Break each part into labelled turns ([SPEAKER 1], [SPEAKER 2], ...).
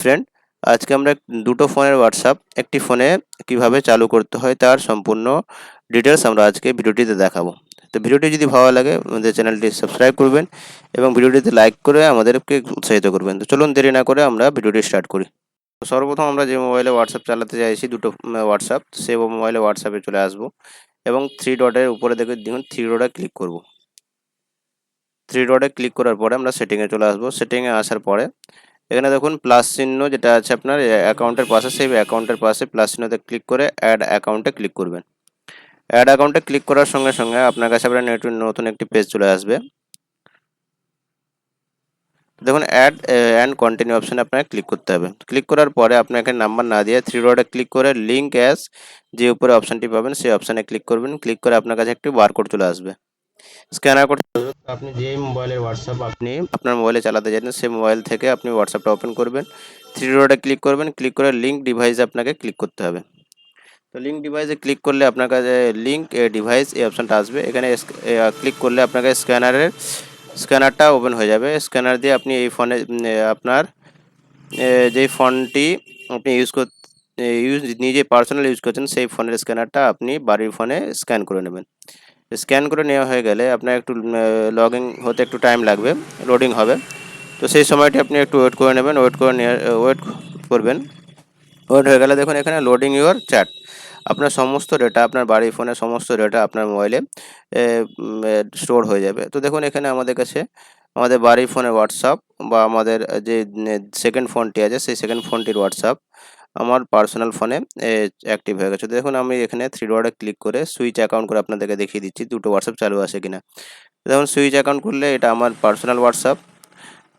[SPEAKER 1] Friend, আজকে আমরা দুটো ফোনের হোয়াটসঅ্যাপ একটি ফোনে কিভাবে চালু করতে হয় তার সম্পূর্ণ ডিটেলস আমরা আজকে ভিডিওটিতে দেখাবো। তো ভিডিওটি যদি ভালো লাগে আমাদের চ্যানেলটি সাবস্ক্রাইব করবেন এবং ভিডিওটিতে লাইক করে আমাদেরকে উৎসাহিত করবেন। তো চলুন দেরি না করে আমরা ভিডিওটি স্টার্ট করি। তো সর্বপ্রথম আমরা যে মোবাইলে হোয়াটসঅ্যাপ চালাতে চাইছি দুটো হোয়াটসঅ্যাপ, সেই মোবাইলে হোয়াটসঅ্যাপে চলে আসবো এবং থ্রি ডটের উপরে দেখুন থ্রি ডটে ক্লিক করব। থ্রি ডটে ক্লিক করার পরে আমরা সেটিংয়ে চলে আসবো। সেটিংয়ে আসার পরে এখানে দেখুন প্লাস চিহ্ন যেটা আছে আপনার অ্যাকাউন্টের পাশে, সেই অ্যাকাউন্টের পাশে প্লাস চিহ্নতে ক্লিক করে অ্যাড অ্যাকাউন্টে ক্লিক করবেন। অ্যাড অ্যাকাউন্টে ক্লিক করার সঙ্গে সঙ্গে আপনার কাছে আপনার নতুন একটি পেজ চলে আসবে। দেখুন অ্যাড অ্যান্ড কন্টিনিউ অপশানে আপনাকে ক্লিক করতে হবে। ক্লিক করার পরে আপনাকে নাম্বার না দিয়ে থ্রি ডটে ক্লিক করে লিঙ্ক অ্যাজ যে উপরে অপশানটি পাবেন সেই অপশানে ক্লিক করবেন। ক্লিক করে আপনার কাছে একটি বারকোড চলে আসবে, স্ক্যানার কোড। আপনি যেই মোবাইলের হোয়াটসঅ্যাপ আপনি আপনার মোবাইলে চালাতে চাইছেন সেই মোবাইল থেকে আপনি হোয়াটসঅ্যাপটা ওপেন করবেন। থ্রি ডটে ক্লিক করবেন, ক্লিক করে লিঙ্ক ডিভাইসে আপনাকে ক্লিক করতে হবে। তো লিঙ্ক ডিভাইসে ক্লিক করলে আপনার কাছে লিঙ্ক ডিভাইস এই অপশানটা আসবে। এখানে ক্লিক করলে আপনাকে স্ক্যানারটা ওপেন হয়ে যাবে। স্ক্যানার দিয়ে আপনি এই ফোনে আপনার যেই ফোনটি আপনি নিজে পার্সোনাল ইউজ করছেন সেই ফোনের স্ক্যানারটা আপনি বাড়ির ফোনে স্ক্যান করে নেবেন। স্ক্যান করে নেওয়া হয়ে গেলে আপনার একটু লগ ইন হতে একটু টাইম লাগবে, লোডিং হবে। তো সেই সময়টি আপনি একটু ওয়েট করে নেবেন, ওয়েট করবেন। ওয়েট হয়ে গেলে দেখুন এখানে লোডিং ইউর চ্যাট, আপনার সমস্ত ডেটা, আপনার বাড়ির ফোনে সমস্ত ডেটা আপনার মোবাইলে স্টোর হয়ে যাবে। তো দেখুন এখানে আমাদের কাছে আমাদের বাড়ির ফোনের হোয়াটসঅ্যাপ বা আমাদের যে সেকেন্ড ফোনটি আছে সেই সেকেন্ড ফোনটির হোয়াটসঅ্যাপ আমার পার্সোনাল ফোনে অ্যাক্টিভ হয়ে গেছে। দেখুন আমি এখানে থ্রি ডটে ক্লিক করে সুইচ অ্যাকাউন্ট করে আপনাদেরকে দেখিয়ে দিচ্ছি দুটো হোয়াটসঅ্যাপ চালু আছে কিনা। দেখুন সুইচ অ্যাকাউন্ট করলে এটা আমার পার্সোনাল হোয়াটসঅ্যাপ।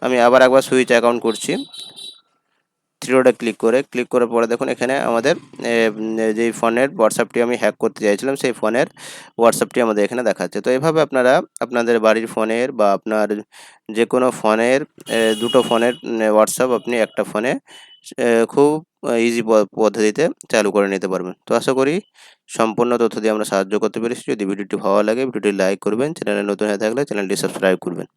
[SPEAKER 1] আমি আবার একবার সুইচ অ্যাকাউন্ট করছি থ্রি ডটে ক্লিক করার পরে দেখুন এখানে আমাদের যেই ফোনের হোয়াটসঅ্যাপটি আমি হ্যাক করতে চাইছিলাম সেই ফোনের হোয়াটসঅ্যাপটি আমাদের এখানে দেখাচ্ছে। তো এভাবে আপনারা আপনাদের বাড়ির ফোনের বা আপনার যে কোনো ফোনের দুটো ফোনের হোয়াটসঅ্যাপ আপনি একটা ফোনে খুব ইজি পদ্ধতিতে চালু করে নিতে পারবেন। তো আশা করি সম্পূর্ণ তথ্য দিয়ে আমরা সাহায্য করতে পেরেছি। যদি ভিডিওটি ভালো লাগে ভিডিওটি লাইক করবেন, চ্যানেলে নতুন হয়ে থাকলে চ্যানেলটি সাবস্ক্রাইব করবেন।